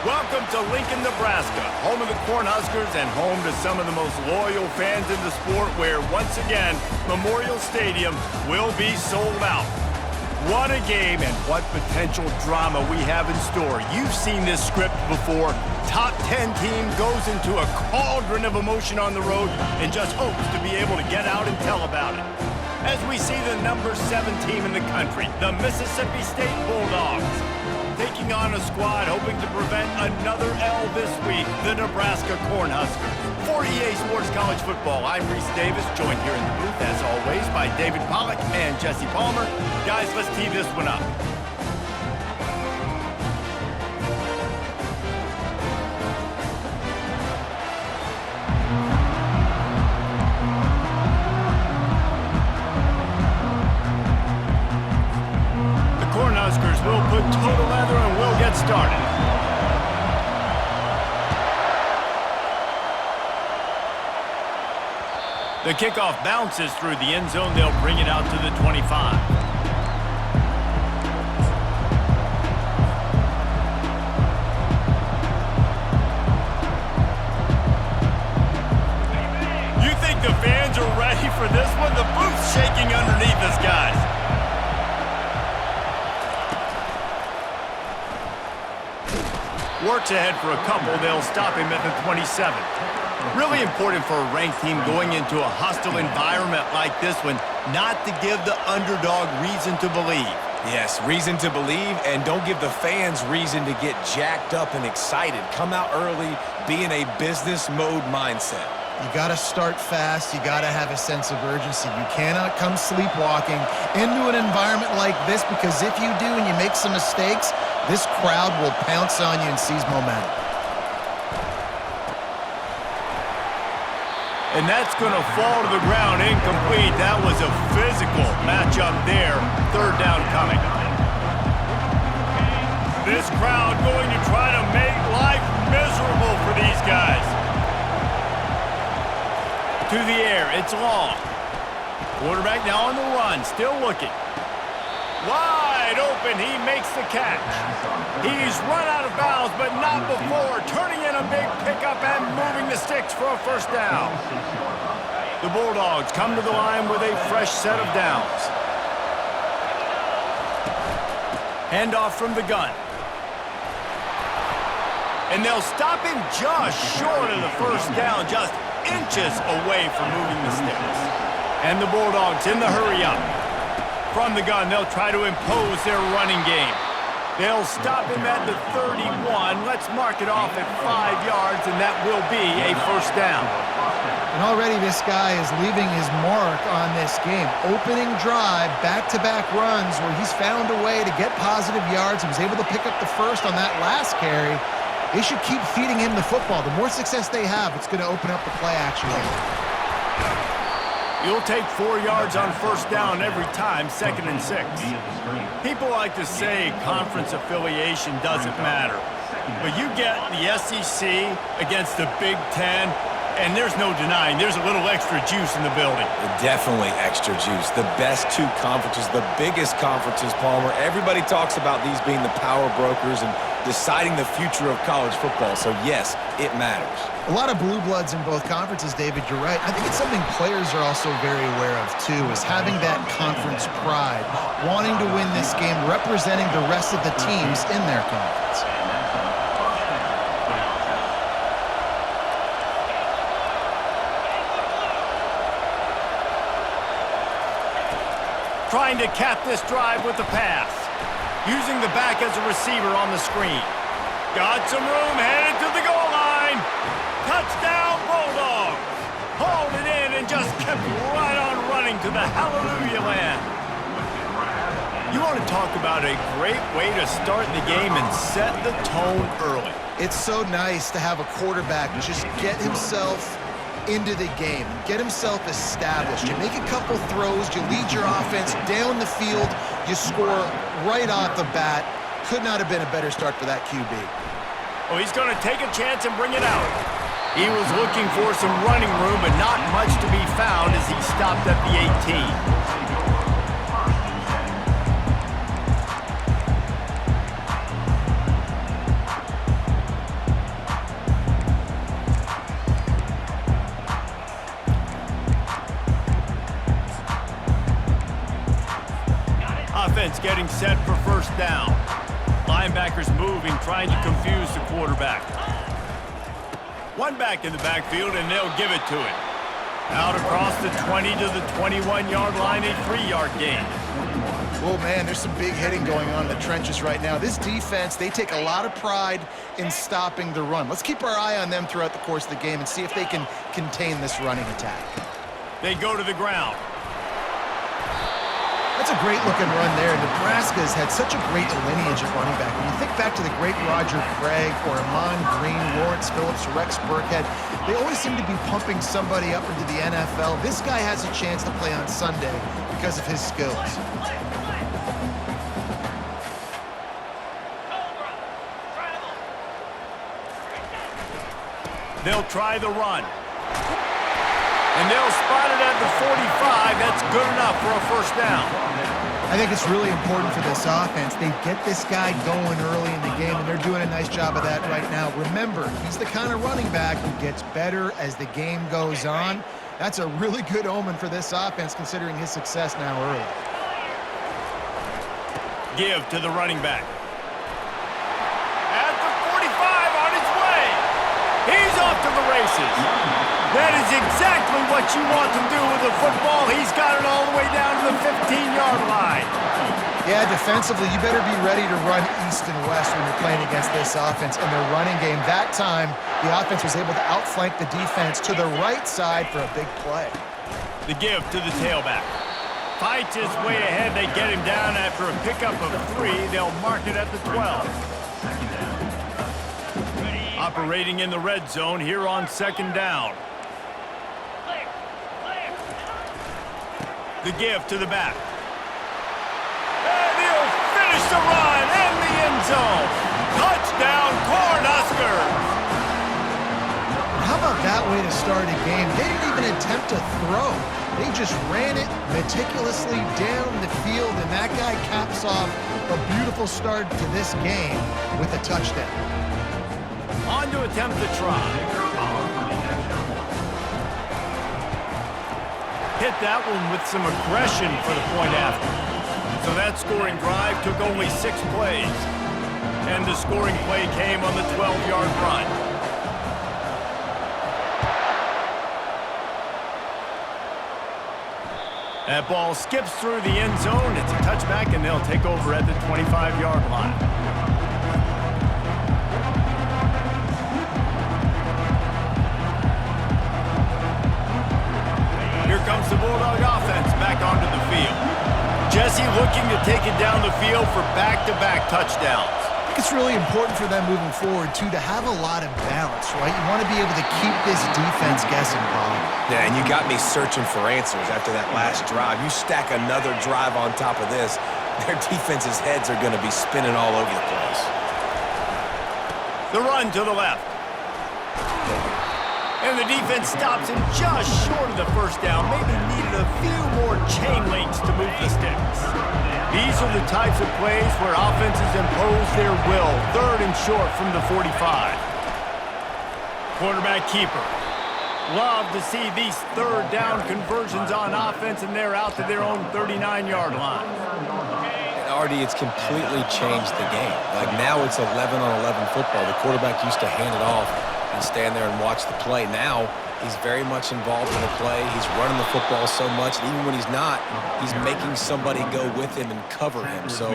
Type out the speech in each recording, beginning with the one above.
Welcome to Lincoln, Nebraska, home of the Cornhuskers and home to some of the most loyal fans in the sport where, once again, Memorial Stadium will be sold out. What a game and what potential drama we have in store. You've seen this script before. Top 10 team goes into a cauldron of emotion on the road and just hopes to be able to get out and tell about it. As we see the number 7 team in the country, the Mississippi State Bulldogs, taking on a squad hoping to prevent another L this week, the Nebraska Cornhuskers. For EA Sports College Football, I'm Reese Davis, joined here in the booth, as always, by David Pollack and Jesse Palmer. Guys, let's tee this one up. We'll put total leather and we'll get started. The kickoff bounces through the end zone. They'll bring it out to the 25. You think the fans are ready for this one? The booth's shaking underneath us, guys. Works ahead for a couple. They'll stop him at the 27. Really important for a ranked team going into a hostile environment like this one, not to give the underdog reason to believe. Yes, reason to believe, and don't give the fans reason to get jacked up and excited. Come out early, be in a business mode mindset. You got to start fast. You got to have a sense of urgency. You cannot come sleepwalking into an environment like this, because if you do and you make some mistakes, this crowd will pounce on you and seize momentum. And that's going to fall to the ground incomplete. That was a physical matchup there. Third down coming. This crowd going to try to make life miserable for these guys. To the air, it's long. Quarterback now on the run, still looking. Wide open, he makes the catch. He's run out of bounds, but not before. Turning in a big pickup and moving the sticks for a first down. The Bulldogs come to the line with a fresh set of downs. Handoff from the gun. And they'll stop him just short of the first down, just inches away from moving the sticks. And the Bulldogs in the hurry up. From the gun, they'll try to impose their running game. They'll stop him at the 31. Let's mark it off at 5 yards, and that will be a first down. And already this guy is leaving his mark on this game. Opening drive, back-to-back runs where he's found a way to get positive yards. He was able to pick up the first on that last carry. They should keep feeding him the football. The more success they have, it's going to open up the play action game. You'll take 4 yards on first down every time, 2nd and 6. People like to say conference affiliation doesn't matter. But you get the SEC against the Big Ten, and there's no denying there's a little extra juice in the building. Definitely extra juice. The best 2 conferences, the biggest conferences, Palmer. Everybody talks about these being the power brokers and deciding the future of college football. So, yes, it matters. A lot of blue bloods in both conferences, David, you're right. I think it's something players are also very aware of, too, is having that conference pride, wanting to win this game, representing the rest of the teams in their conference. Trying to cap this drive with the pass. Using the back as a receiver on the screen. Got some room, headed to the goal line. Touchdown, Bulldogs. Hauled it in and just kept right on running to the hallelujah land. You want to talk about a great way to start the game and set the tone early. It's so nice to have a quarterback just get himself into the game, get himself established. You make a couple throws, you lead your offense down the field, you score right off the bat. Could not have been a better start for that QB. Oh, he's going to take a chance and bring it out. He was looking for some running room, but not much to be found as he stopped at the 18. getting set for first down. Linebackers moving, trying to confuse the quarterback. One back in the backfield, and they'll give it to him. Out across the 20 to the 21-yard line, a 3-yard gain. Oh, man, there's some big hitting going on in the trenches right now. This defense, they take a lot of pride in stopping the run. Let's keep our eye on them throughout the course of the game and see if they can contain this running attack. They go to the ground. That's a great-looking run there. Nebraska's had such a great lineage at running back. When you think back to the great Roger Craig or Amon Green, Lawrence Phillips, Rex Burkhead, they always seem to be pumping somebody up into the NFL. This guy has a chance to play on Sunday because of his skills. They'll try the run. And they'll spot it at the 45. That's good enough for a first down. I think it's really important for this offense. They get this guy going early in the game, and they're doing a nice job of that right now. Remember, he's the kind of running back who gets better as the game goes on. That's a really good omen for this offense, considering his success now early. Give to the running back. At the 45, on his way. He's off to the races. That is exactly what you want to do with the football. He's got it all the way down to the 15-yard line. Yeah, defensively, you better be ready to run east and west when you're playing against this offense in their running game. That time, the offense was able to outflank the defense to the right side for a big play. The give to the tailback. Fights his way ahead. They get him down after a pickup of 3. They'll mark it at the 12. Operating in the red zone here on second down. The give to the back. And he'll finish the run in the end zone. Touchdown, Cornhuskers! How about that way to start a game? They didn't even attempt to throw. They just ran it meticulously down the field, and that guy caps off a beautiful start to this game with a touchdown. On to attempt the try. Hit that one with some aggression for the point after. So that scoring drive took only 6 plays. And the scoring play came on the 12-yard run. That ball skips through the end zone. It's a touchback, and they'll take over at the 25-yard line. Here comes the Bulldog offense back onto the field. Jesse looking to take it down the field for back-to-back touchdowns. I think it's really important for them moving forward, too, to have a lot of balance, right? You want to be able to keep this defense guessing, Bob. Yeah, and you got me searching for answers after that last drive. You stack another drive on top of this, their defense's heads are going to be spinning all over the place. The run to the left. And the defense stops him just short of the first down. Maybe needed a few more chain links to move the sticks. These are the types of plays where offenses impose their will. 3rd and short from the 45. Quarterback keeper. Love to see these 3rd down conversions on offense, and they're out to their own 39-yard line. And Artie, it's completely changed the game. Like now it's 11-on-11 football. The quarterback used to hand it off and stand there and watch the play. Now he's very much involved in the play. He's running the football so much, and even when he's not, he's making somebody go with him and cover him. So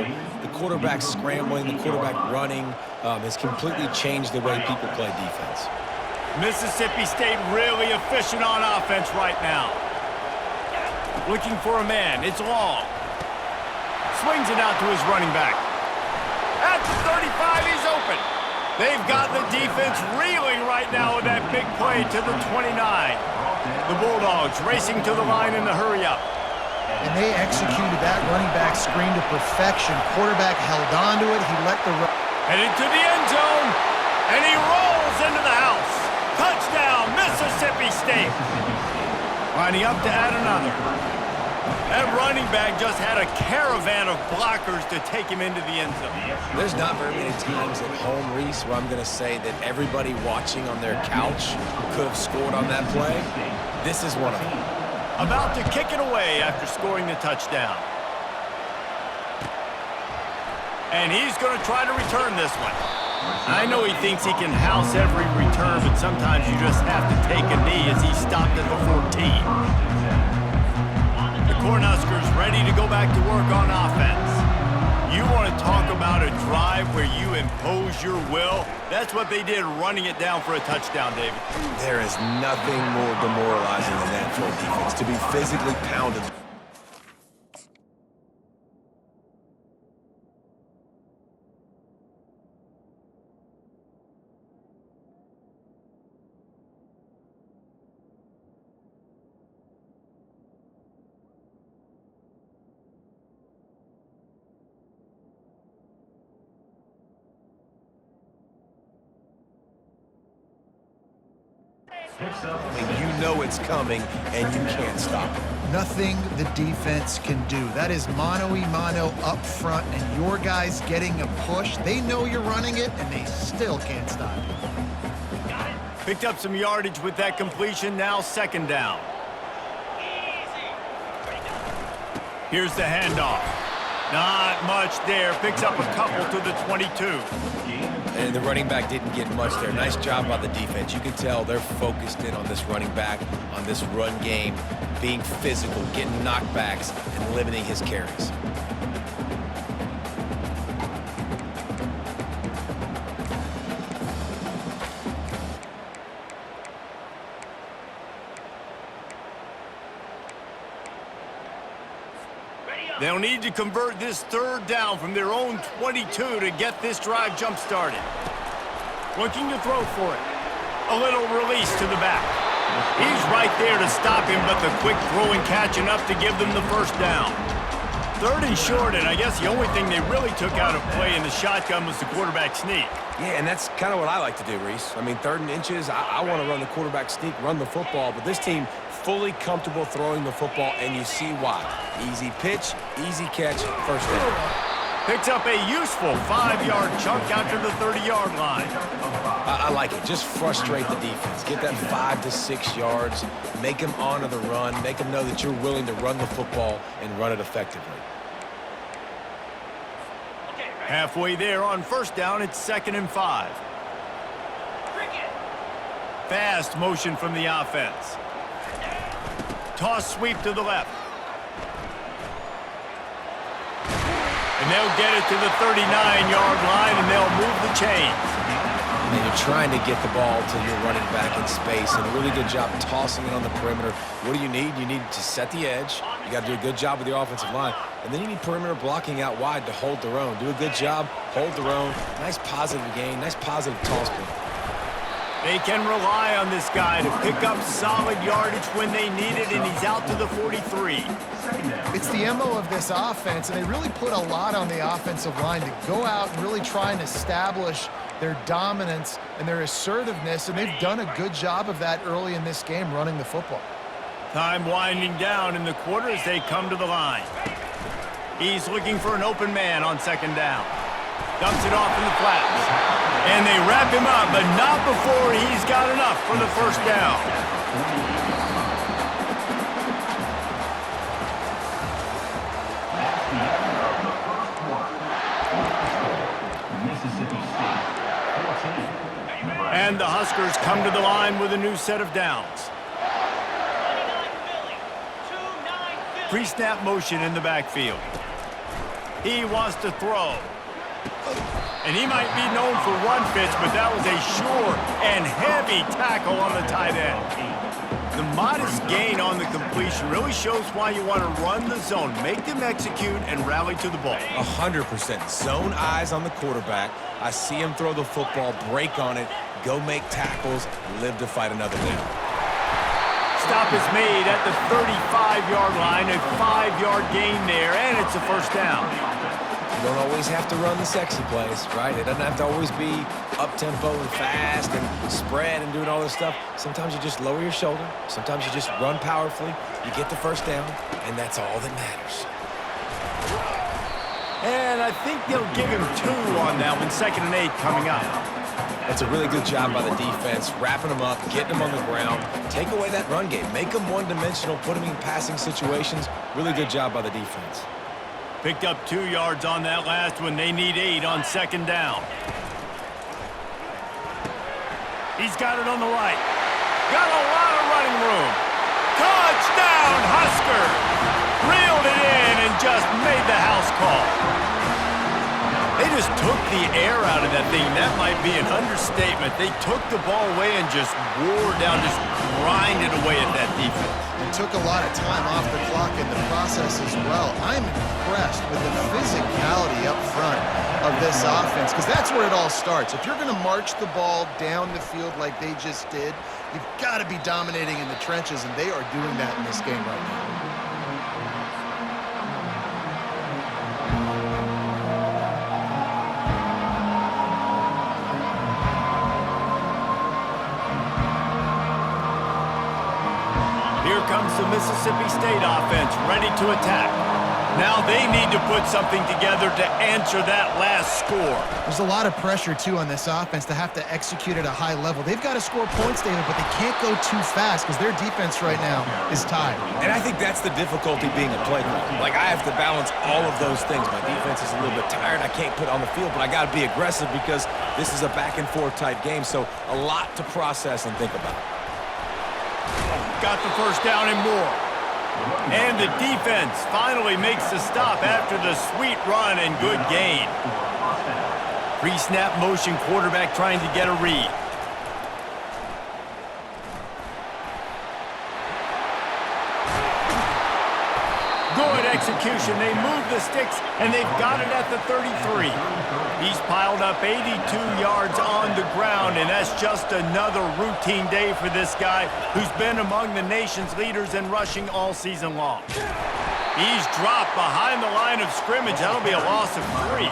the quarterback scrambling, the quarterback running has completely changed the way people play defense. Mississippi State really efficient on offense right now. Looking for a man. It's Long. Swings it out to his running back. At the 35, he's open. They've got the defense reeling right now with that big play to the 29. The Bulldogs racing to the line in the hurry-up. And they executed that running back screen to perfection. Quarterback held on to it. He let the headed to the end zone, and he rolls into the house. Touchdown, Mississippi State. Lining up to add another. That running back just had a caravan of blockers to take him into the end zone. There's not very many times at home, Reese, where I'm going to say that everybody watching on their couch could have scored on that play. This is one of them. About to kick it away after scoring the touchdown. And he's going to try to return this one. I know he thinks he can house every return, but sometimes you just have to take a knee as he stopped at the 14. The Cornhuskers ready to go back to work on offense. You want to talk about a drive where you impose your will? That's what they did running it down for a touchdown, David. There is nothing more demoralizing than that for a defense, to be physically pounded. You know it's coming, and you can't stop it. Nothing the defense can do. That is mano-a-mano up front, and your guys getting a push. They know you're running it, and they still can't stop you. Picked up some yardage with that completion, now second down. Here's the handoff. Not much there. Picks up a couple to the 22. And the running back didn't get much there. Nice job by the defense. You can tell they're focused in on this running back, on this run game, being physical, getting knockbacks, and limiting his carries. They'll need to convert this third down from their own 22 to get this drive jump-started. Looking to throw for it. A little release to the back. He's right there to stop him, but the quick throw and catch enough to give them the first down. Third and short, and I guess the only thing they really took out of play in the shotgun was the quarterback sneak. Yeah, and that's kind of what I like to do, Reese. I mean, third and inches, I want to run the quarterback sneak, run the football, but this team fully comfortable throwing the football, and you see why. Easy pitch, easy catch, first down. Picks up a useful 5-yard chunk out to the 30-yard line. I like it. Just frustrate the defense. Get that 5 to 6 yards. Make them honor the run. Make them know that you're willing to run the football and run it effectively. Halfway there on first down, it's 2nd and 5. Fast motion from the offense. Toss sweep to the left. And they'll get it to the 39-yard line, and they'll move the chains. And you're trying to get the ball to your running back in space, and a really good job tossing it on the perimeter. What do you need? You need to set the edge. You got to do a good job with your offensive line. And then you need perimeter blocking out wide to hold their own. Do a good job, hold their own. Nice positive gain, nice positive toss play. They can rely on this guy to pick up solid yardage when they need it, and he's out to the 43. It's the MO of this offense, and they really put a lot on the offensive line to go out and really try and establish their dominance and their assertiveness, and they've done a good job of that early in this game, running the football. Time winding down in the quarter as they come to the line. He's looking for an open man on second down. Dumps it off in the flats. And they wrap him up, but not before he's got enough for the first down. And the Huskers come to the line with a new set of downs. Pre-snap motion in the backfield. He wants to throw. And he might be known for one pitch, but that was a sure and heavy tackle on the tight end. The modest gain on the completion really shows why you want to run the zone, make them execute, and rally to the ball. 100%. Zone eyes on the quarterback. I see him throw the football, break on it, go make tackles, live to fight another down. Stop is made at the 35-yard line, a 5-yard gain there, and it's a first down. You don't always have to run the sexy plays, right? It doesn't have to always be up-tempo and fast and spread and doing all this stuff. Sometimes you just lower your shoulder. Sometimes you just run powerfully. You get the first down, and that's all that matters. And I think they'll give him 2 on that one, 2nd and 8 coming up. That's a really good job by the defense, wrapping them up, getting them on the ground. Take away that run game. Make them one-dimensional, put them in passing situations. Really good job by the defense. Picked up 2 yards on that last one. They need 8 on second down. He's got it on the right. Got a lot of running room. Touchdown, Huskers! Reeled it in and just made the house call. They just took the air out of that thing. That might be an understatement. They took the ball away and just wore down, just grinded away at that defense. And took a lot of time off the clock in the process as well. I'm impressed with the physicality up front of this offense, because that's where it all starts. If you're going to march the ball down the field like they just did, you've got to be dominating in the trenches, and they are doing that in this game right now. Here comes the Mississippi State offense, ready to attack. Now they need to put something together to answer that last score. There's a lot of pressure, too, on this offense to have to execute at a high level. They've got to score points, David, but they can't go too fast because their defense right now is tied. And I think that's the difficulty being a play caller. Like, I have to balance all of those things. My defense is a little bit tired. I can't put on the field, but I got to be aggressive because this is a back-and-forth type game, so a lot to process and think about. Got the first down and more. And the defense finally makes the stop after the sweet run and good gain. Pre-snap motion, quarterback trying to get a read. Good execution. They move the sticks, and they've got it at the 33. He's piled up 82 yards on the ground, and that's just another routine day for this guy who's been among the nation's leaders in rushing all season long. He's dropped behind the line of scrimmage. That'll be a loss of 3.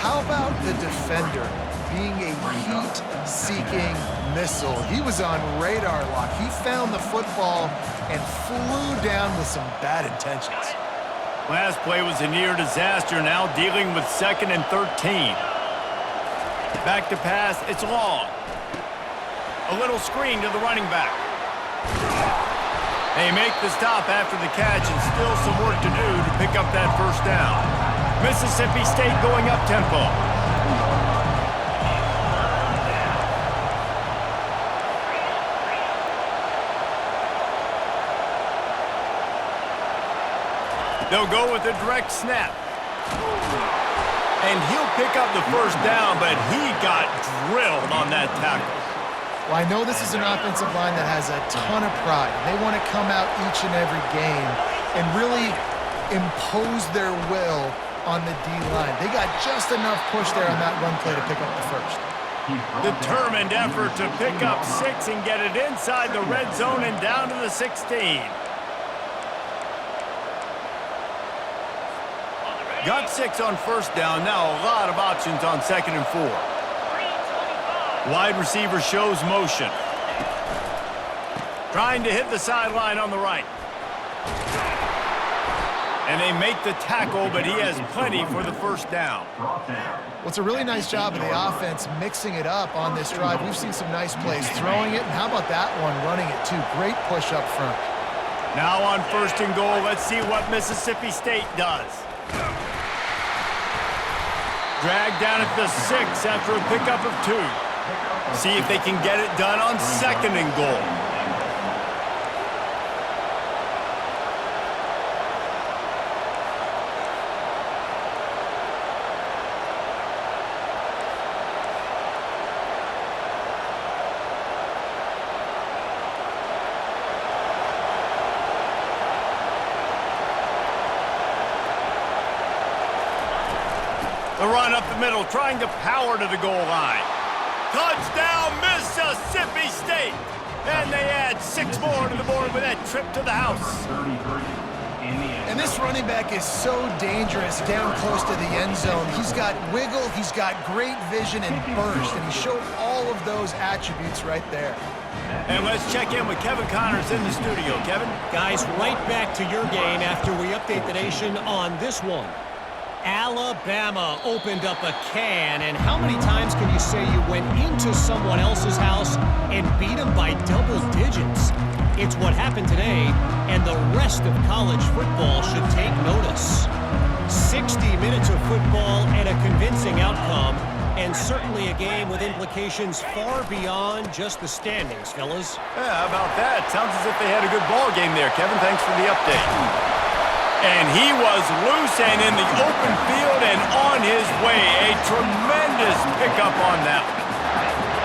How about the defender being a heat-seeking missile? He was on radar lock. He found the football and flew down with some bad intentions. Last play was a near disaster, now dealing with 2nd and 13. Back to pass, it's long. A little screen to the running back. They make the stop after the catch, and still some work to do to pick up that first down. Mississippi State going up tempo. They'll go with a direct snap. And he'll pick up the first down, but he got drilled on that tackle. Well, I know this is an offensive line that has a ton of pride. They want to come out each and every game and really impose their will on the D-line. They got just enough push there on that run play to pick up the first. Determined effort to pick up 6 and get it inside the red zone and down to the 16. Got 6 on first down. Now a lot of options on 2nd and 4. Wide receiver shows motion. Trying to hit the sideline on the right. And they make the tackle, but he has plenty for the first down. Well, it's a really nice job of the offense mixing it up on this drive. We've seen some nice plays throwing it, and how about that one running it too? Great push up front. Now on 1st and goal, let's see what Mississippi State does. Dragged down at the 6 after a pickup of 2. See if they can get it done on 2nd and goal. The run up the middle, trying to power to the goal line. Touchdown, Mississippi State! And they add 6 more to the board with that trip to the house. And this running back is so dangerous down close to the end zone. He's got wiggle, he's got great vision and burst, and he showed all of those attributes right there. And let's check in with Kevin Connors in the studio. Kevin? Guys, right back to your game after we update the nation on this one. Alabama opened up a can, and how many times can you say you went into someone else's house and beat them by double digits? It's what happened today, and the rest of college football should take notice. 60 minutes of football and a convincing outcome, and certainly a game with implications far beyond just the standings, fellas. Yeah, how about that? Sounds as if they had a good ball game there. Kevin, thanks for the update. And he was loose and in the open field and on his way. A tremendous pickup on that one.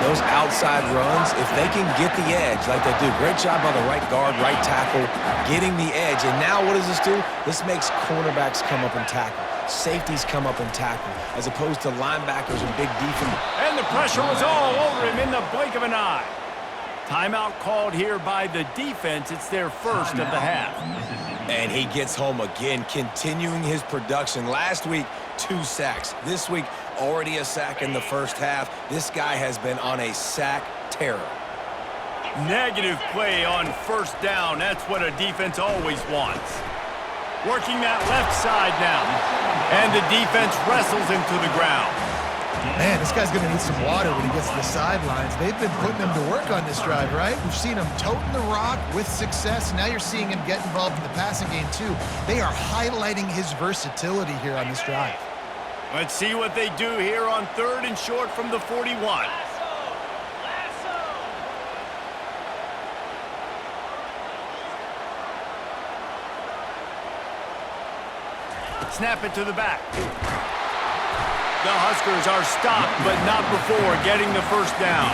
Those outside runs, if they can get the edge like they do, great job by the right guard, right tackle, getting the edge. And now what does this do? This makes cornerbacks come up and tackle. Safeties come up and tackle, as opposed to linebackers and big defense. And the pressure was all over him in the blink of an eye. Timeout called here by the defense. It's their first of the half. And he gets home again, continuing his production. Last week, 2 sacks. This week, already a sack in the first half. This guy has been on a sack terror. Negative play on first down. That's what a defense always wants. Working that left side now. And the defense wrestles him to the ground. Man, this guy's going to need some water when he gets to the sidelines. They've been putting him to work on this drive, right? We've seen him toting the rock with success. Now you're seeing him get involved in the passing game, too. They are highlighting his versatility here on this drive. Let's see what they do here on 3rd and short from the 41. Snap it to the back. The Huskers are stopped, but not before getting the first down.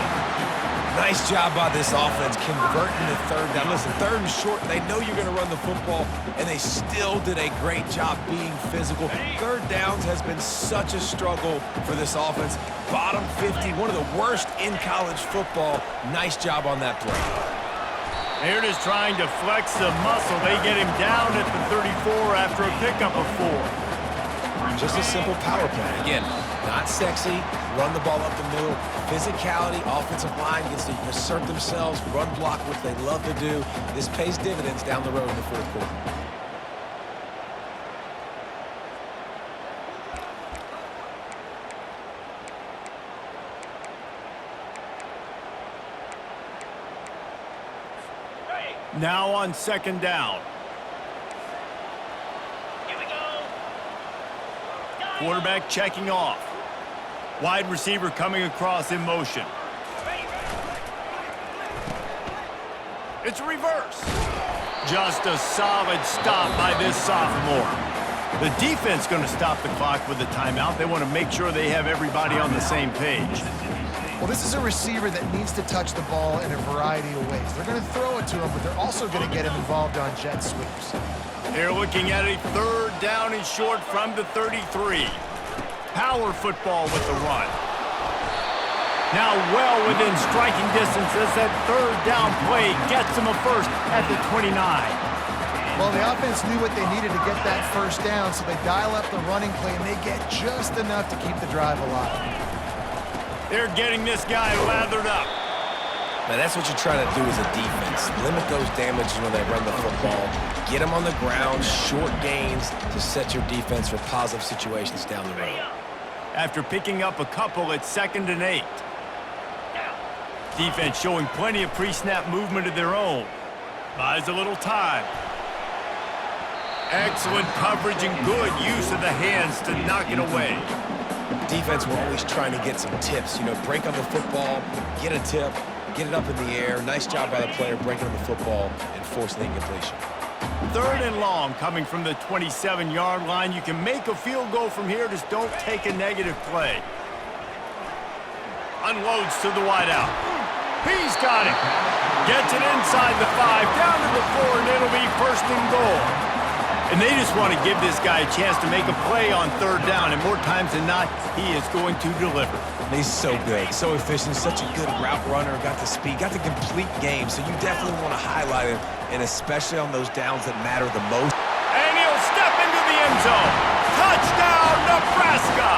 Nice job by this offense converting the 3rd down. Listen, 3rd and short, they know you're going to run the football, and they still did a great job being physical. 3rd downs has been such a struggle for this offense. Bottom 50, one of the worst in college football. Nice job on that play. They're just trying to flex the muscle. They get him down at the 34 after a pickup of 4. Just a simple power play. Again, not sexy, run the ball up the middle. Physicality, offensive line gets to assert themselves, run block, which they love to do. This pays dividends down the road in the 4th quarter. Now on 2nd down. Quarterback checking off. Wide receiver coming across in motion. It's a reverse. Just a solid stop by this sophomore. The defense going to stop the clock with a timeout. They want to make sure they have everybody on the same page. Well, this is a receiver that needs to touch the ball in a variety of ways. They're going to throw it to him, but they're also going to get him involved on jet sweeps. They're looking at a 3rd down and short from the 33. Power football with the run. Now well within striking distance as that 3rd down play gets them a first at the 29. Well, the offense knew what they needed to get that first down, so they dial up the running play, and they get just enough to keep the drive alive. They're getting this guy lathered up. Man, that's what you're trying to do as a defense. Limit those damages when they run the football. Get them on the ground, short gains to set your defense for positive situations down the road. After picking up a couple at 2nd and 8. Defense showing plenty of pre-snap movement of their own. Buys a little time. Excellent coverage and good use of the hands to knock it away. Defense, we're always trying to get some tips. You know, break on the football, get a tip, get it up in the air. Nice job by the player breaking on the football and forcing the incompletion. 3rd and long coming from the 27-yard line. You can make a field goal from here. Just don't take a negative play. Unloads to the wideout. He's got it. Gets it inside the 5, down to the 4, and it'll be 1st and goal. And they just want to give this guy a chance to make a play on 3rd down, and more times than not, he is going to deliver. He's so good, so efficient, such a good route runner, got the speed, got the complete game, so you definitely want to highlight him, and especially on those downs that matter the most. And he'll step into the end zone. Touchdown, Nebraska!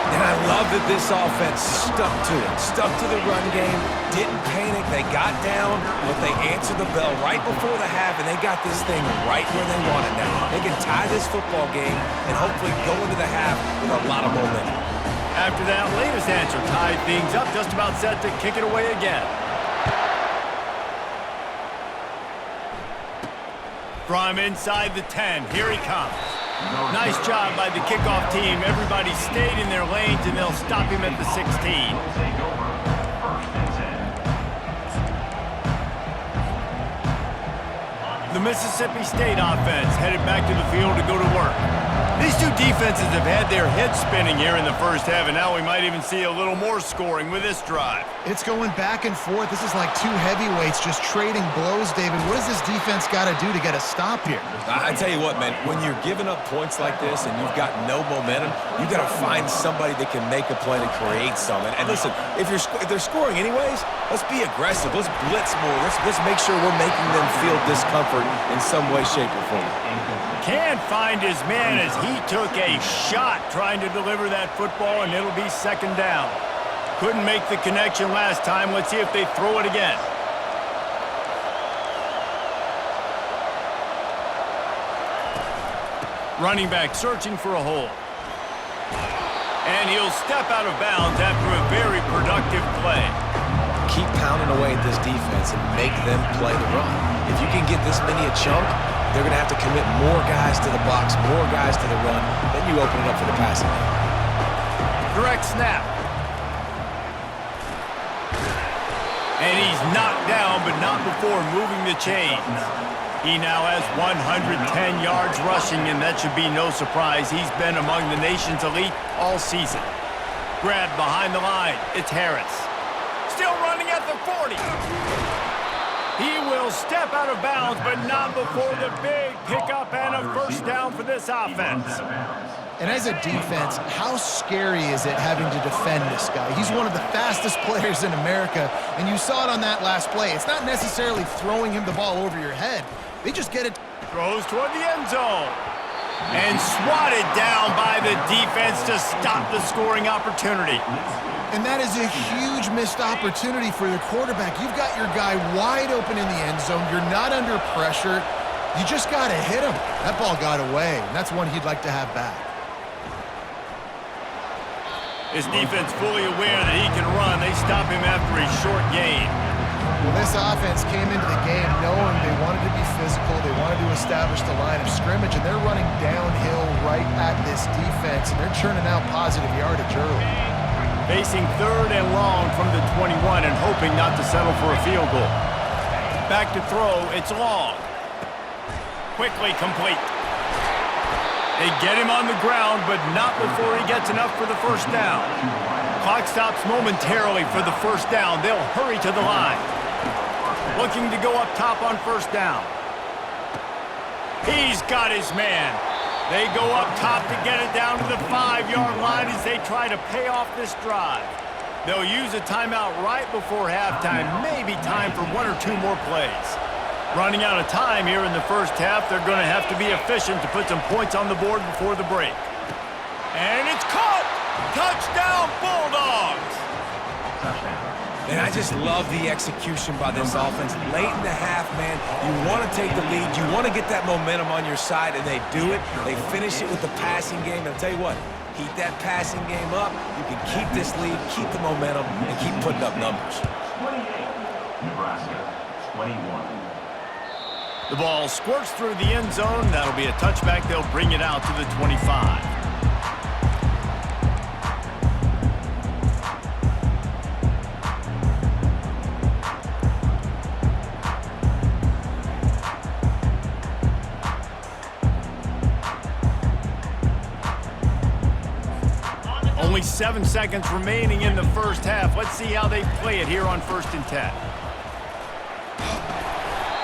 And I love that this offense stuck to it, stuck to the run game, didn't panic, they got down, but they answered the bell right before the half, and they got this thing right where they want it now. They can tie this football game and hopefully go into the half with a lot of momentum. After that latest answer tied things up, just about set to kick it away again. From inside the 10, here he comes. Nice job by the kickoff team. Everybody stayed in their lanes, and they'll stop him at the 16. The Mississippi State offense headed back to the field to go to work. These two defenses have had their heads spinning here in the first half, and now we might even see a little more scoring with this drive. It's going back and forth. This is like two heavyweights just trading blows, David. What does this defense got to do to get a stop here? I tell you what, man, when you're giving up points like this and you've got no momentum, you got to find somebody that can make a play to create some. And listen, if they're scoring anyways, let's be aggressive. Let's blitz more. Let's make sure we're making them feel discomfort in some way, shape, or form. Can't find his man as he took a shot trying to deliver that football, and it'll be second down. Couldn't make the connection last time. Let's see if they throw it again. Running back searching for a hole. And he'll step out of bounds after a very productive play. Keep pounding away at this defense and make them play the run. If you can get this many a chunk, they're going to have to commit more guys to the box, more guys to the run. Then you open it up for the passing game. Direct snap. And he's knocked down, but not before moving the chains. He now has 110 yards rushing, and that should be no surprise. He's been among the nation's elite all season. Grabbed behind the line. It's Harris. Still running at the 40. He will step out of bounds, but not before the big pickup and a first down for this offense. And as a defense, how scary is it having to defend this guy? He's one of the fastest players in America, and you saw it on that last play. It's not necessarily throwing him the ball over your head. They just get it. Throws toward the end zone. And swatted down by the defense to stop the scoring opportunity. And that is a huge missed opportunity for the quarterback. You've got your guy wide open in the end zone. You're not under pressure. You just got to hit him. That ball got away, and that's one he'd like to have back. His defense fully aware that he can run. They stop him after a short gain. Well, this offense came into the game knowing they wanted to be physical. They wanted to establish the line of scrimmage, and they're running downhill right at this defense, and they're churning out positive yardage early. Facing third and long from the 21 and hoping not to settle for a field goal. Back to throw, it's long. Quickly complete. They get him on the ground, but not before he gets enough for the first down. Clock stops momentarily for the first down. They'll hurry to the line. Looking to go up top on first down. He's got his man. They go up top to get it down to the 5-yard line as they try to pay off this drive. They'll use a timeout right before halftime, maybe time for one or two more plays. Running out of time here in the first half, they're going to have to be efficient to put some points on the board before the break. And it's caught! Touchdown, Bulldogs! And I just love the execution by this offense. Late in the half, man, you want to take the lead. You want to get that momentum on your side, and they do it. They finish it with the passing game. And I'll tell you what, keep that passing game up. You can keep this lead, keep the momentum, and keep putting up numbers. 28, Nebraska, 21. The ball squirts through the end zone. That'll be a touchback. They'll bring it out to the 25. Only 7 seconds remaining in the first half. Let's see how they play it here on 1st and 10.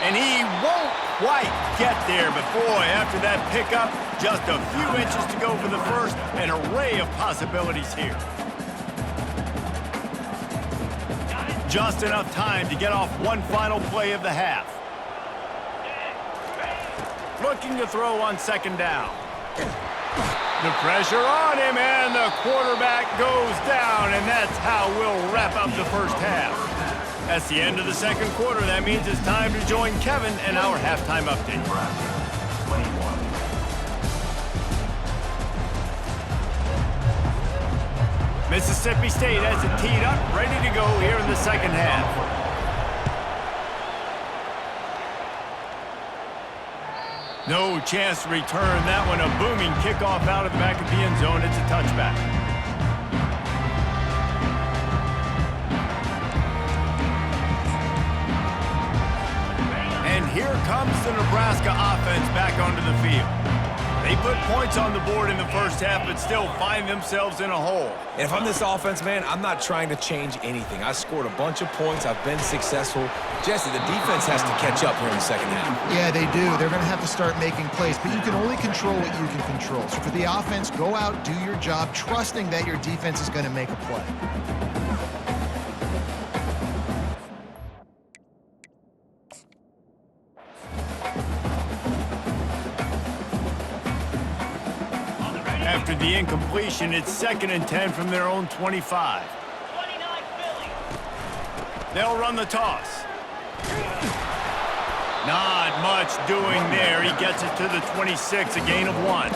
And he won't quite get there, but boy, after that pickup, just a few inches to go for the first. An array of possibilities here. Just enough time to get off one final play of the half. Looking to throw on 2nd down. The pressure on him, and the quarterback goes down, and that's how we'll wrap up the first half. That's the end of the 2nd quarter. That means it's time to join Kevin in our halftime update. Mississippi State has it teed up, ready to go here in the 2nd half. No chance to return that one. A booming kickoff out of the back of the end zone. It's a touchback. And here comes the Nebraska offense back onto the field. They put points on the board in the first half, but still find themselves in a hole. And if I'm this offense, man, I'm not trying to change anything. I scored a bunch of points. I've been successful. Jesse, the defense has to catch up here in the second half. Yeah, they do. They're going to have to start making plays, but you can only control what you can control. So for the offense, go out, do your job, trusting that your defense is going to make a play. After the incompletion, it's 2nd and 10 from their own 25. They'll run the toss. Not much doing there. He gets it to the 26, a gain of 1.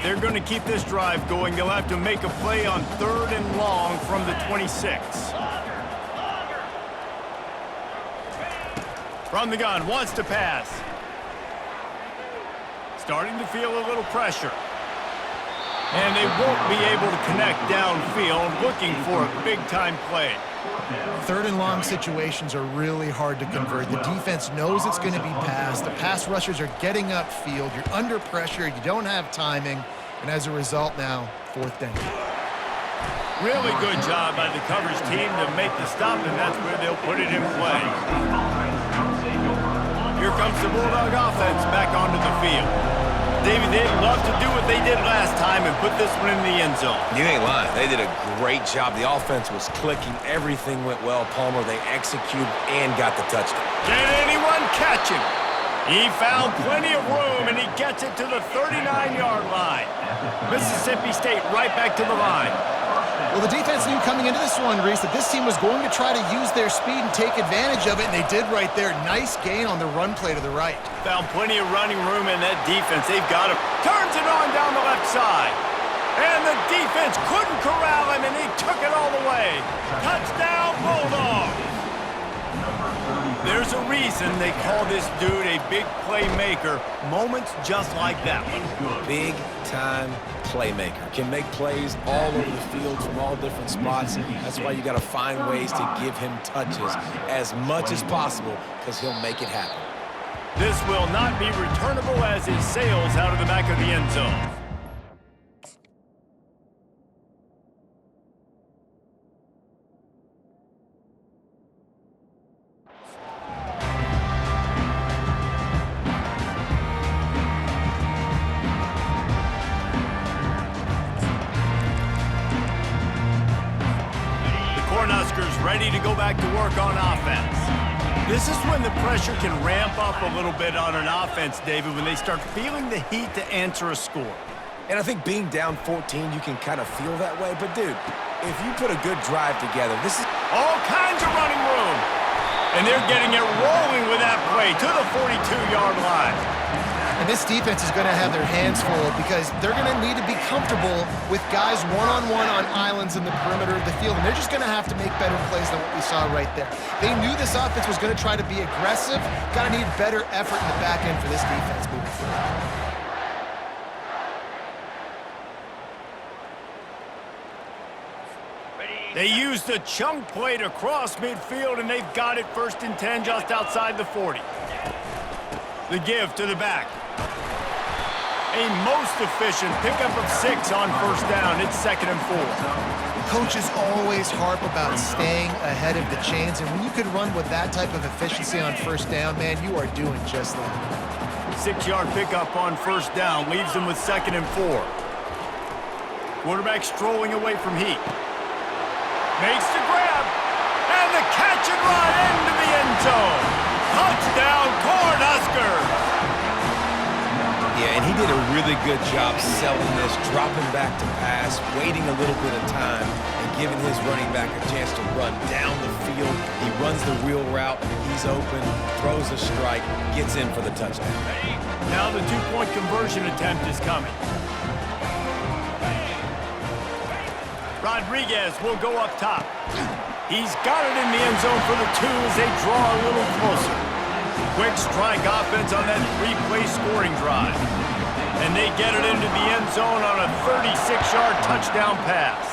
They're going to keep this drive going. They'll have to make a play on 3rd and long from the 26. From the gun, wants to pass. Starting to feel a little pressure. And they won't be able to connect downfield, looking for a big-time play. 3rd and long situations are really hard to convert. The defense knows it's going to be passed. The pass rushers are getting upfield. You're under pressure. You don't have timing. And as a result now, 4th down. Really good job by the coverage team to make the stop, and that's where they'll put it in play. Here comes the Bulldog offense back onto the field. David, they'd love to do what they did last time and put this one in the end zone. You ain't lying. They did a great job. The offense was clicking. Everything went well. Palmer, they executed and got the touchdown. Can anyone catch him? He found plenty of room, and he gets it to the 39-yard line. Mississippi State right back to the line. Well, the defense knew coming into this one, Reese, that this team was going to try to use their speed and take advantage of it, and they did right there. Nice gain on the run play to the right. Found plenty of running room in that defense. They've got him. Turns it on down the left side. And the defense couldn't corral him, and he took it all the way. Touchdown, Bulldogs! There's a reason they call this dude a big playmaker. Moments just like that one. Big-time playmaker. Can make plays all over the field from all different spots. That's why you got to find ways to give him touches as much as possible, because he'll make it happen. This will not be returnable as it sails out of the back of the end zone. Ready to go back to work on offense. This is when the pressure can ramp up a little bit on an offense, David, when they start feeling the heat to answer a score. And I think being down 14, you can kind of feel that way. But, dude, if you put a good drive together, this is all kinds of running room. And they're getting it rolling with that play to the 42-yard line. And this defense is going to have their hands full because they're going to need to be comfortable with guys one-on-one on islands in the perimeter of the field. And they're just going to have to make better plays than what we saw right there. They knew this offense was going to try to be aggressive. Got to need better effort in the back end for this defense moving forward. They used a chunk play to cross midfield, and they've got it 1st and 10 just outside the 40. The give to the back. A most efficient pickup of 6 on 1st down. It's 2nd and 4. Coaches always harp about staying ahead of the chains, and when you can run with that type of efficiency on 1st down, man, you are doing just that. 6-yard pickup on 1st down leaves them with 2nd and 4. Quarterback strolling away from heat. Makes the grab, and the catch and run into the end zone. Touchdown, Cornhuskers! Yeah, and he did a really good job selling this, dropping back to pass, waiting a little bit of time, and giving his running back a chance to run down the field. He runs the wheel route, he's open, throws a strike, gets in for the touchdown. Now the 2-point conversion attempt is coming. Rodriguez will go up top. He's got it in the end zone for the 2 as they draw a little closer. Quick strike offense on that 3-play scoring drive. And they get it into the end zone on a 36-yard touchdown pass.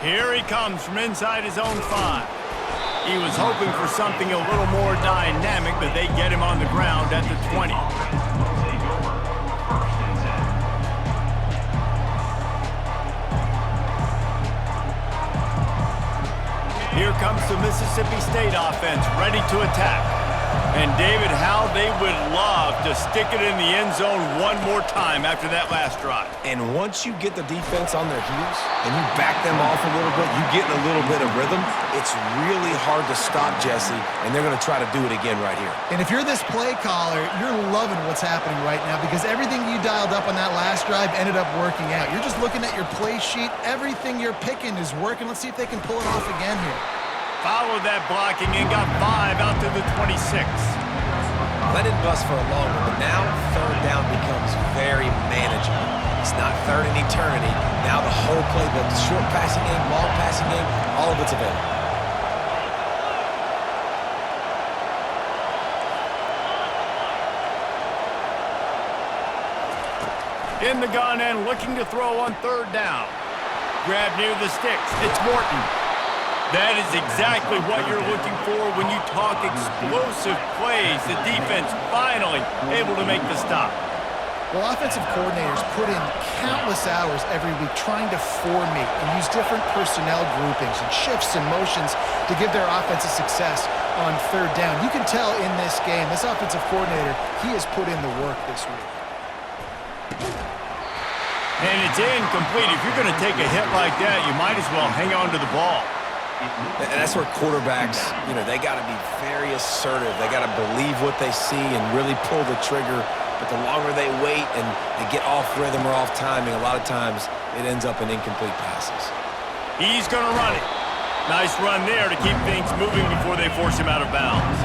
Here he comes from inside his own 5. He was hoping for something a little more dynamic, but they get him on the ground at the 20. Here comes the Mississippi State offense, ready to attack. And David, how they would love to stick it in the end zone one more time after that last drive. And once you get the defense on their heels and you back them off a little bit, you get in a little bit of rhythm, it's really hard to stop, Jesse, and they're going to try to do it again right here. And if you're this play caller, you're loving what's happening right now because everything you dialed up on that last drive ended up working out. You're just looking at your play sheet. Everything you're picking is working. Let's see if they can pull it off again here. Followed that blocking and got 5 out to the 26. Let it bust for a long one, but now third down becomes very manageable. It's not third in eternity. Now the whole playbook, the short passing game, long passing game, all of it's available. In the gun and looking to throw on third down. Grab near the sticks. It's Morton. That is exactly what you're looking for when you talk explosive plays. The defense finally able to make the stop. Well, offensive coordinators put in countless hours every week trying to formate and use different personnel groupings and shifts and motions to give their offensive success on third down. You can tell in this game, this offensive coordinator, he has put in the work this week. And it's incomplete. If you're going to take a hit like that, you might as well hang on to the ball. And that's where quarterbacks, they got to be very assertive. They got to believe what they see and really pull the trigger. But the longer they wait and they get off rhythm or off timing, a lot of times it ends up in incomplete passes. He's going to run it. Nice run there to keep things moving before they force him out of bounds.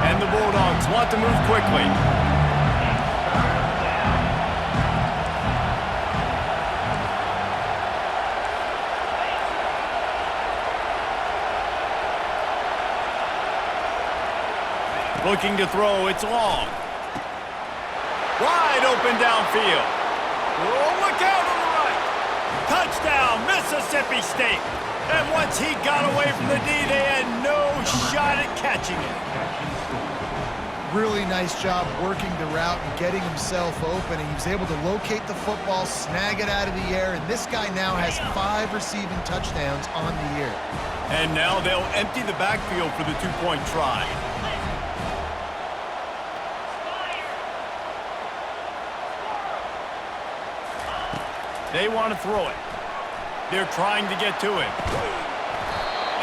And the Bulldogs want to move quickly. Looking to throw, it's long. Wide open downfield. Oh, look out on the right. Touchdown, Mississippi State. And once he got away from the D, they had no shot at catching it. Really nice job working the route and getting himself open. And he was able to locate the football, snag it out of the air, and this guy now has 5 receiving touchdowns on the year. And now they'll empty the backfield for the 2-point try. They want to throw it. They're trying to get to it.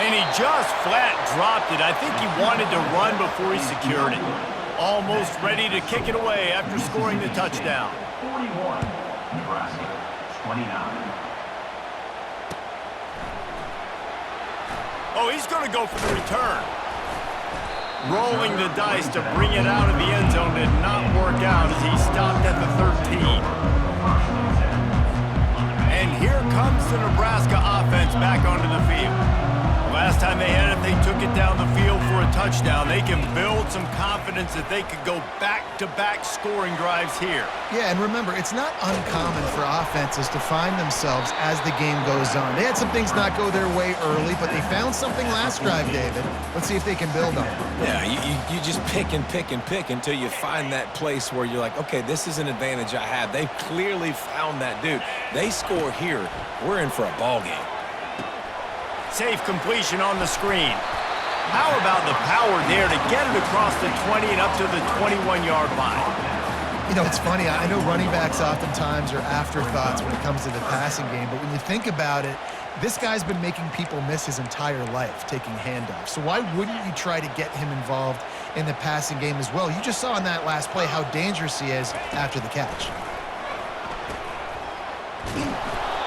And he just flat dropped it. I think he wanted to run before he secured it. Almost ready to kick it away after scoring the touchdown. 41, Nebraska, 29. Oh, he's going to go for the return. Rolling the dice to bring it out of the end zone did not work out as he stopped at the 13. And here comes the Nebraska offense back onto the field. Last time they had it, they took it down the field for a touchdown. They can build some confidence that they could go back-to-back scoring drives here. Yeah, and remember, it's not uncommon for offenses to find themselves as the game goes on. They had some things not go their way early, but they found something last drive, David. Let's see if they can build on it. Yeah, you just pick and pick and pick until you find that place where you're like, okay, this is an advantage I have. They've clearly found that dude. They score here, we're in for a ball game. Safe completion on the screen. How about the power there to get it across the 20 and up to the 21-yard line? You know, it's funny. I know running backs oftentimes are afterthoughts when it comes to the passing game, but when you think about it, this guy's been making people miss his entire life taking handoffs. So why wouldn't you try to get him involved in the passing game as well? You just saw in that last play how dangerous he is after the catch.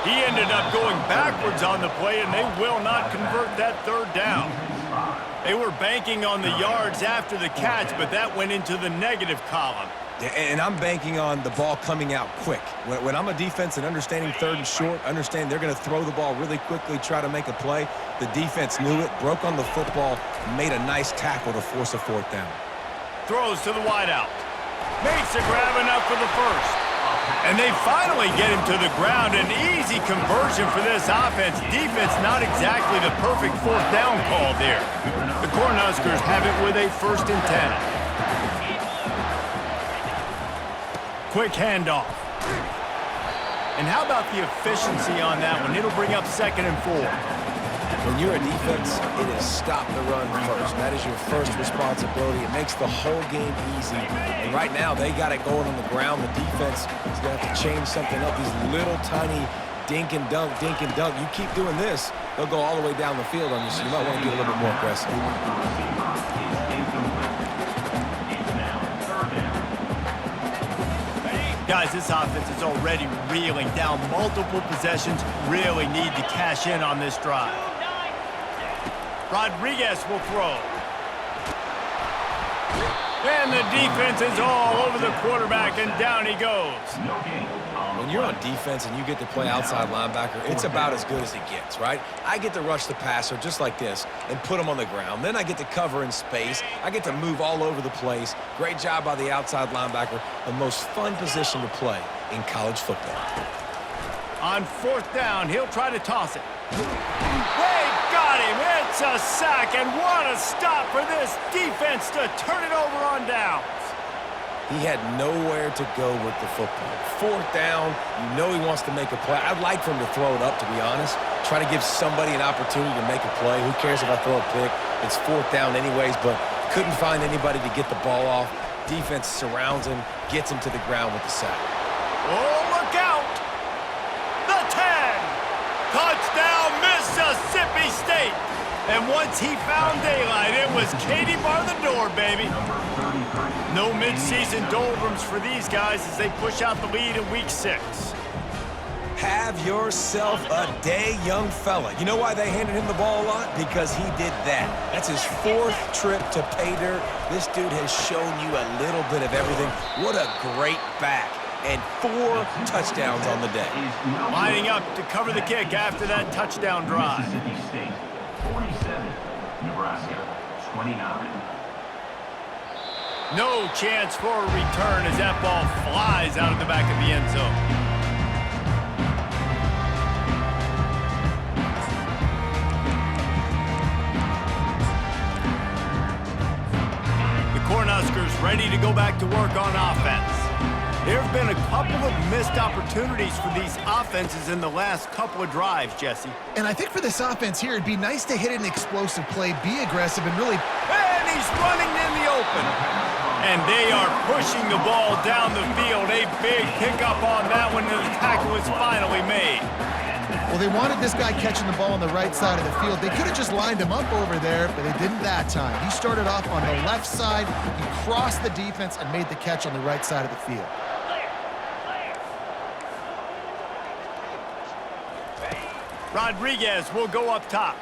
He ended up going backwards on the play, and they will not convert that third down. They were banking on the yards after the catch, but that went into the negative column. And I'm banking on the ball coming out quick. When I'm a defense and understanding third and short, understand they're going to throw the ball really quickly, try to make a play. The defense knew it, broke on the football, made a nice tackle to force a fourth down. Throws to the wideout. Makes a grab enough for the first. And they finally get him to the ground. An easy conversion for this offense. Defense not exactly the perfect fourth down call there. The Cornhuskers have it with a 1st and 10. Quick handoff. And how about the efficiency on that one? It'll bring up 2nd and 4. When you're a defense, it is stop the run first. That is your first responsibility. It makes the whole game easy. And right now, they got it going on the ground. The defense is going to have to change something up. These little tiny dink and dunk, dink and dunk. You keep doing this, they'll go all the way down the field on you, so you might want to get a little bit more aggressive. Guys, this offense is already reeling down multiple possessions. Really need to cash in on this drive. Rodriguez will throw. And the defense is all over the quarterback, and down he goes. When you're on defense and you get to play outside linebacker, it's about as good as it gets, right? I get to rush the passer just like this and put him on the ground. Then I get to cover in space. I get to move all over the place. Great job by the outside linebacker. The most fun position to play in college football. On 4th down, he'll try to toss it. They got him. It's a sack, and what a stop for this defense to turn it over on downs. He had nowhere to go with the football. 4th down, you know he wants to make a play. I'd like for him to throw it up, to be honest. Try to give somebody an opportunity to make a play. Who cares if I throw a pick? It's 4th down anyways, but couldn't find anybody to get the ball off. Defense surrounds him, gets him to the ground with the sack. Oh, look out! The 10! Touchdown, Mississippi State! And once he found daylight, it was Katie bar the door, baby. No mid-season doldrums for these guys as they push out the lead in Week 6. Have yourself a day, young fella. You know why they handed him the ball a lot? Because he did that. That's his 4th trip to pay dirt. This dude has shown you a little bit of everything. What a great back. And 4 touchdowns on the day. Lining up to cover the kick after that touchdown drive. Mississippi State 47, Nebraska 29. No chance for a return as that ball flies out of the back of the end zone. The Cornhuskers ready to go back to work on offense. There have been a couple of missed opportunities for these offenses in the last couple of drives, Jesse. And I think for this offense here, it'd be nice to hit an explosive play, be aggressive, and really... And he's running in the open. And they are pushing the ball down the field. A big pickup on that one, and the tackle is finally made. Well, they wanted this guy catching the ball on the right side of the field. They could have just lined him up over there, but they didn't that time. He started off on the left side. He crossed the defense and made the catch on the right side of the field. Rodriguez will go up top.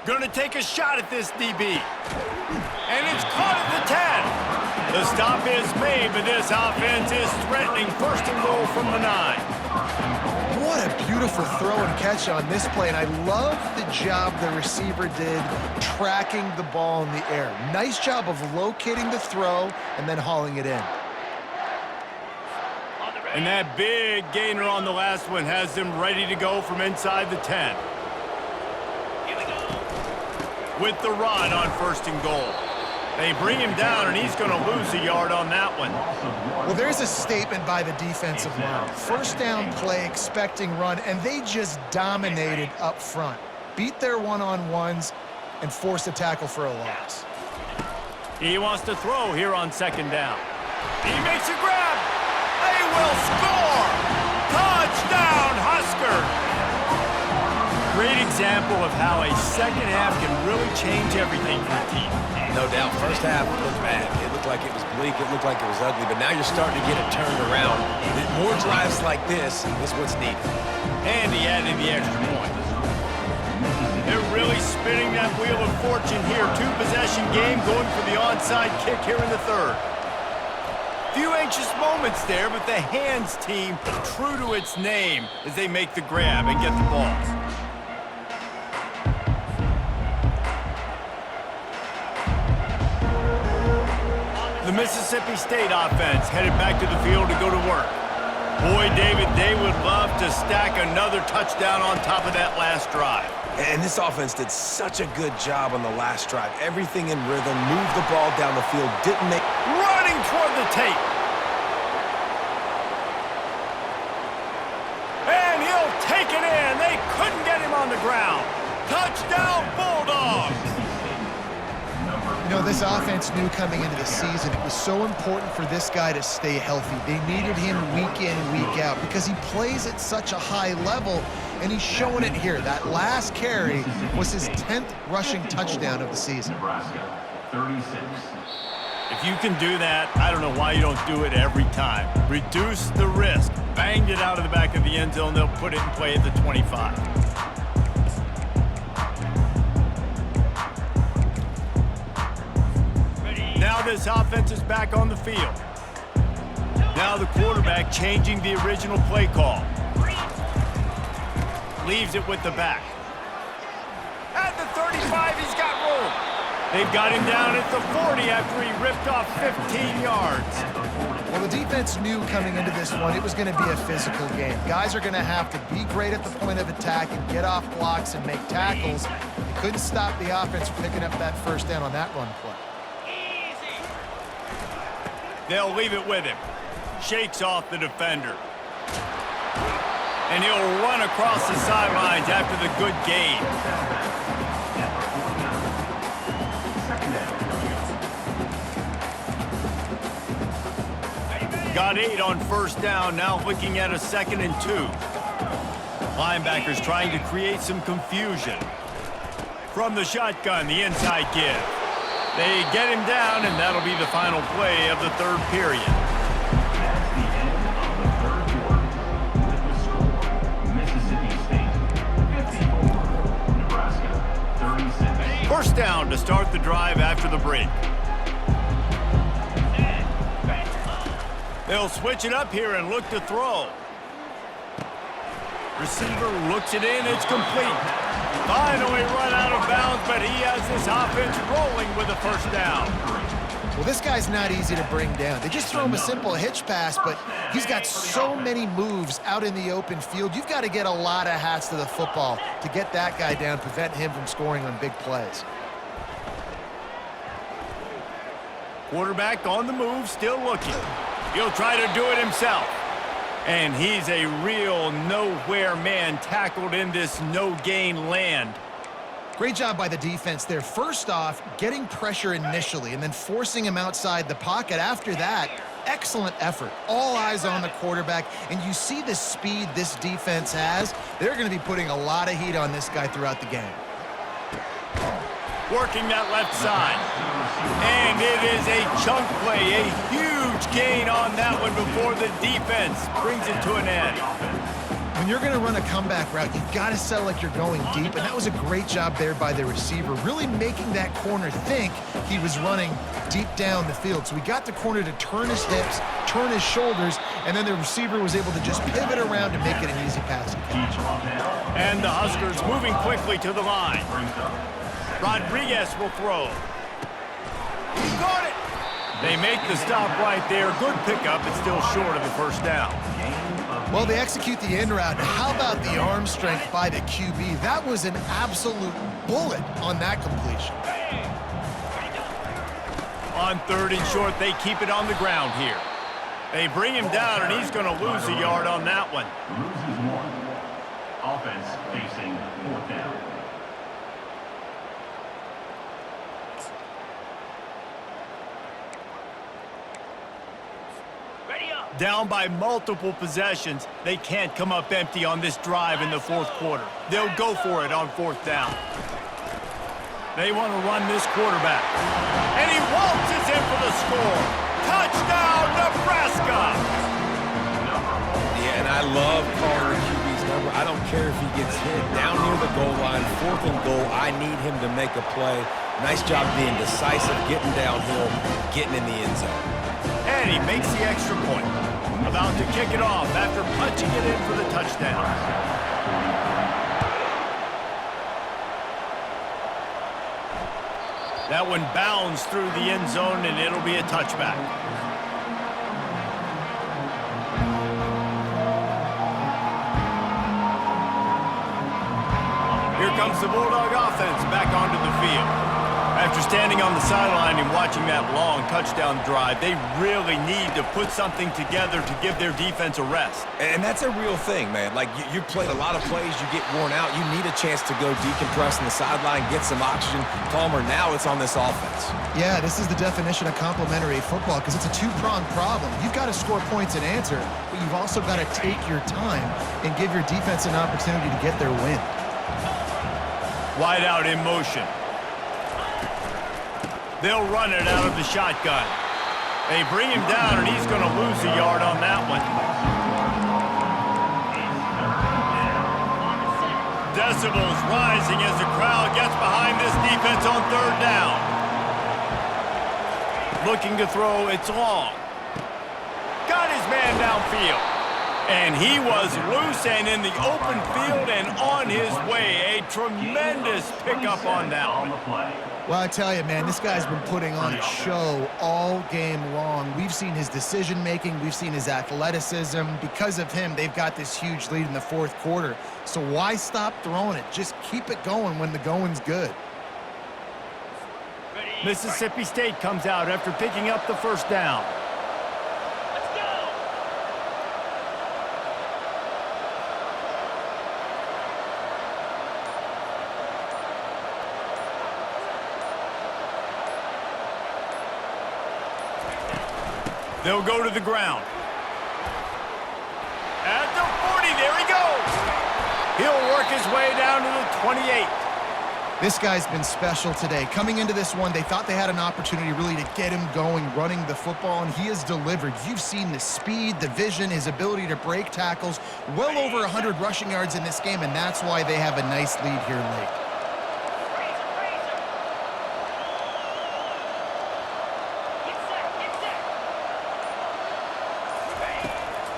Gonna take a shot at this DB. And it's caught at the 10. The stop is made, but this offense is threatening 1st and goal from the 9. What a beautiful throw and catch on this play, and I love the job the receiver did tracking the ball in the air. Nice job of locating the throw and then hauling it in. And that big gainer on the last one has them ready to go from inside the 10. With the run on 1st and goal. They bring him down, and he's going to lose a yard on that one. Well, there's a statement by the defensive line. 1st down play, expecting run, and they just dominated up front. Beat their one-on-ones and forced a tackle for a loss. He wants to throw here on 2nd down. He makes a grab. They will score. Touchdown, Husker. Great example of how a second half can really change everything for a team. No doubt. First half looked bad. It looked like it was bleak. It looked like it was ugly. But now you're starting to get it turned around. More drives like this is what's needed. And he added the extra point. They're really spinning that wheel of fortune here. 2-possession game going for the onside kick here in the 3rd. Few anxious moments there, but the hands team true to its name as they make the grab and get the ball. The Mississippi State offense headed back to the field to go to work. Boy, David, they would love to stack another touchdown on top of that last drive. And this offense did such a good job on the last drive. Everything in rhythm, moved the ball down the field, didn't make... Running toward the tape. And he'll take it in. They couldn't get him on the ground. Touchdown, Bulldogs. You know, this offense knew coming into the season it was so important for this guy to stay healthy. They needed him week in, week out because he plays at such a high level, and he's showing it here. That last carry was his 10th rushing touchdown of the season. Nebraska, 36. If you can do that, I don't know why you don't do it every time. Reduce the risk. Banged it out of the back of the end zone. They'll put it in play at the 25. Now this offense is back on the field. Now the quarterback changing the original play call. Leaves it with the back. At the 35, he's got room. They've got him down at the 40 after he ripped off 15 yards. Well, the defense knew coming into this one it was going to be a physical game. Guys are going to have to be great at the point of attack and get off blocks and make tackles. They couldn't stop the offense from picking up that first down on that run play. They'll leave it with him. Shakes off the defender. And he'll run across the sidelines after the good gain. Got 8 on first down, now looking at a 2nd and 2. Linebackers trying to create some confusion. From the shotgun, the inside give. They get him down, and that'll be the final play of the third period. That's the end of the third quarter. With the score, Mississippi State 54, Nebraska 36. First down to start the drive after the break. They'll switch it up here and look to throw. Receiver looks it in, it's complete. Finally run out of bounds, but he has this offense rolling with a first down. Well, this guy's not easy to bring down. They just throw him a simple hitch pass, but he's got so many moves out in the open field. You've got to get a lot of hats to the football to get that guy down, prevent him from scoring on big plays. Quarterback on the move, still looking. He'll try to do it himself. And he's a real nowhere man tackled in this no-gain land. Great job by the defense there. First off, getting pressure initially and then forcing him outside the pocket. After that, excellent effort. All eyes on the quarterback. And you see the speed this defense has. They're going to be putting a lot of heat on this guy throughout the game. Working that left side. And it is a chunk play, a huge gain on that one before the defense brings it to an end. When you're going to run a comeback route, you've got to sell like you're going deep, and that was a great job there by the receiver, really making that corner think he was running deep down the field. So we got the corner to turn his hips, turn his shoulders, and then the receiver was able to just pivot around and make it an easy pass and catch. And the Huskers moving quickly to the line. Rodriguez will throw. He got it. They make the stop right there. Good pickup, but still short of the first down. Well, they execute the in route. How about the arm strength by the QB? That was an absolute bullet on that completion. On 3rd and short, they keep it on the ground here. They bring him down, and he's going to lose a yard on that one. Loses 1. Offense facing 4th down. Down by multiple possessions, they can't come up empty on this drive in the 4th quarter. They'll go for it on 4th down. They want to run this quarterback. And he waltzes in for the score. Touchdown, Nebraska! Yeah, and I love calling the QB's number. I don't care if he gets hit down near the goal line, 4th and goal. I need him to make a play. Nice job being decisive, getting downhill, getting in the end zone. And and he makes the extra point. About to kick it off after punching it in for the touchdown. That one bounds through the end zone, and it'll be a touchback. Here comes the Bulldog offense back onto the field. After standing on the sideline and watching that long touchdown drive, they really need to put something together to give their defense a rest. And that's a real thing, man. Like, you played a lot of plays, you get worn out. You need a chance to go decompress on the sideline, get some oxygen. Palmer, now it's on this offense. Yeah, this is the definition of complementary football because it's a two-pronged problem. You've got to score points and answer, but you've also got to take your time and give your defense an opportunity to get their win. Wide out in motion. They'll run it out of the shotgun. They bring him down, and he's going to lose a yard on that one. Decibels rising as the crowd gets behind this defense on third down. Looking to throw, it's long. Got his man downfield. And he was loose and in the open field and on his way. A tremendous pickup on that one. Well, I tell you, man, this guy's been putting on a show all game long. We've seen his decision-making. We've seen his athleticism. Because of him, they've got this huge lead in the fourth quarter. So why stop throwing it? Just keep it going when the going's good. Mississippi State comes out after picking up the first down. They'll go to the ground. At the 40, there he goes. He'll work his way down to the 28. This guy's been special today. Coming into this one, they thought they had an opportunity really to get him going, running the football, and he has delivered. You've seen the speed, the vision, his ability to break tackles. Well over 100 rushing yards in this game, and that's why they have a nice lead here late.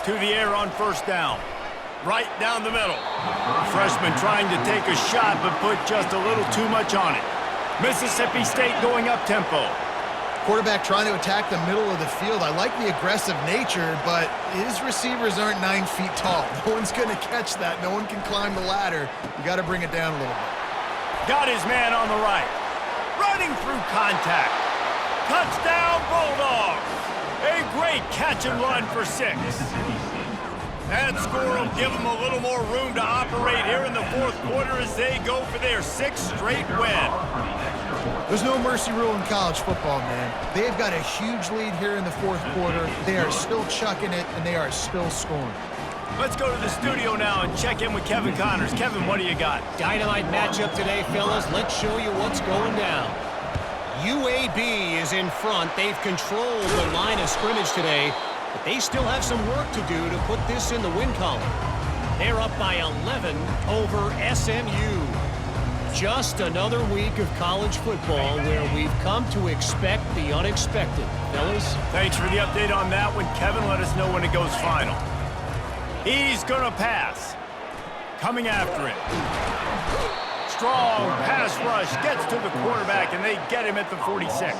To the air on first down. Right down the middle. Freshman trying to take a shot, but put just a little too much on it. Mississippi State going up tempo. Quarterback trying to attack the middle of the field. I like the aggressive nature, but his receivers aren't 9 feet tall. No one's going to catch that. No one can climb the ladder. You got to bring it down a little bit. Got his man on the right. Running through contact. Touchdown Bulldogs. A great catch and run for 6. That score will give them a little more room to operate here in the fourth quarter as they go for their 6th straight win. There's no mercy rule in college football, man. They've got a huge lead here in the fourth quarter. They are still chucking it, and they are still scoring. Let's go to the studio now and check in with Kevin Connors. Kevin, what do you got? Dynamite matchup today, fellas. Let's show you what's going down. UAB is in front. They've controlled the line of scrimmage today, but they still have some work to do to put this in the win column. They're up by 11 over SMU. Just another week of college football where we've come to expect the unexpected. Fellas? Thanks for the update on that one. Kevin, let us know when it goes final. He's going to pass. Coming after it. Strong pass rush gets to the quarterback, and they get him at the 46.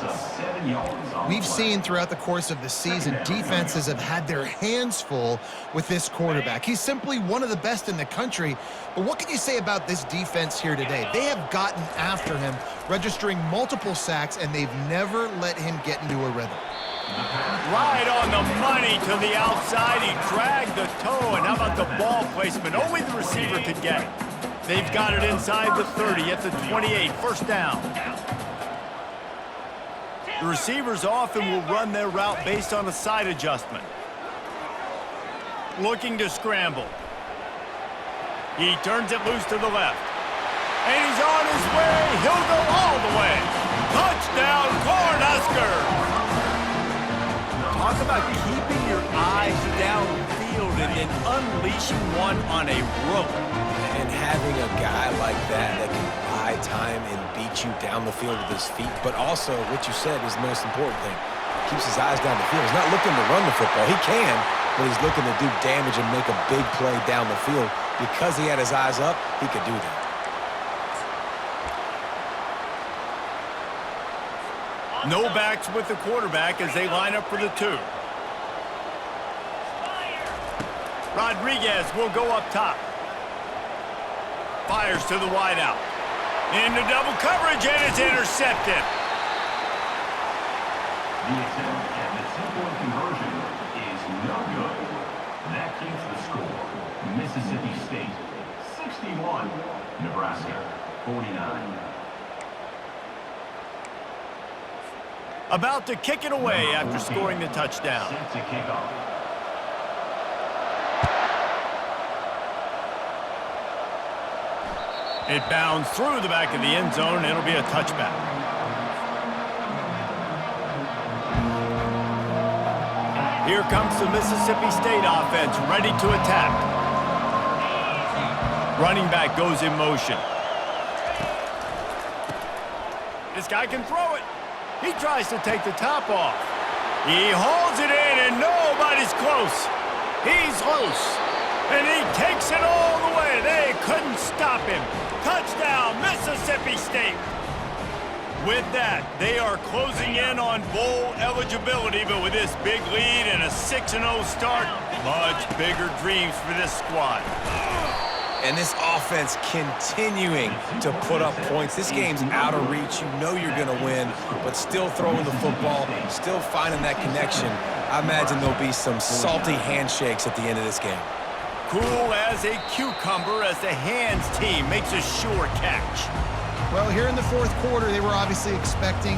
We've seen throughout the course of the season, defenses have had their hands full with this quarterback. He's simply one of the best in the country. But what can you say about this defense here today? They have gotten after him, registering multiple sacks, and they've never let him get into a rhythm. Right on the money to the outside. He dragged the toe, and how about the ball placement? Only the receiver could get it. They've got it inside the 30 at the 28, first down. The receivers often will run their route based on a side adjustment. Looking to scramble. He turns it loose to the left. And he's on his way. He'll go all the way. Touchdown, Cornhuskers! Talk about keeping your eyes downfield and then unleashing one on a rope. And having a guy like that can buy time and beat you down the field with his feet, but also what you said is the most important thing. keeps his eyes down the field. He's not looking to run the football. He can, but he's looking to do damage and make a big play down the field. Because he had his eyes up, he could do that. No backs with the quarterback as they line up for the 2. Rodriguez will go up top. Fires to the wideout. Into double coverage, and it's intercepted. The attempt at the two-point conversion is no good. That keeps the score. Mississippi State 61, Nebraska 49. About to kick it away after scoring the touchdown. Set to kick off. It bounds through the back of the end zone. It'll be a touchback. Here comes the Mississippi State offense, ready to attack. Running back goes in motion. This guy can throw it. He tries to take the top off. He hauls it in, and nobody's close. He's loose, and he takes it all the way. They couldn't stop him. Touchdown, Mississippi State. With that, they are closing in on bowl eligibility, but with this big lead and a 6-0 start, much bigger dreams for this squad. And this offense continuing to put up points. This game's out of reach. You know you're going to win, but still throwing the football, still finding that connection. I imagine there'll be some salty handshakes at the end of this game. Cool as a cucumber as the hands team makes a sure catch. Well, here in the fourth quarter, they were obviously expecting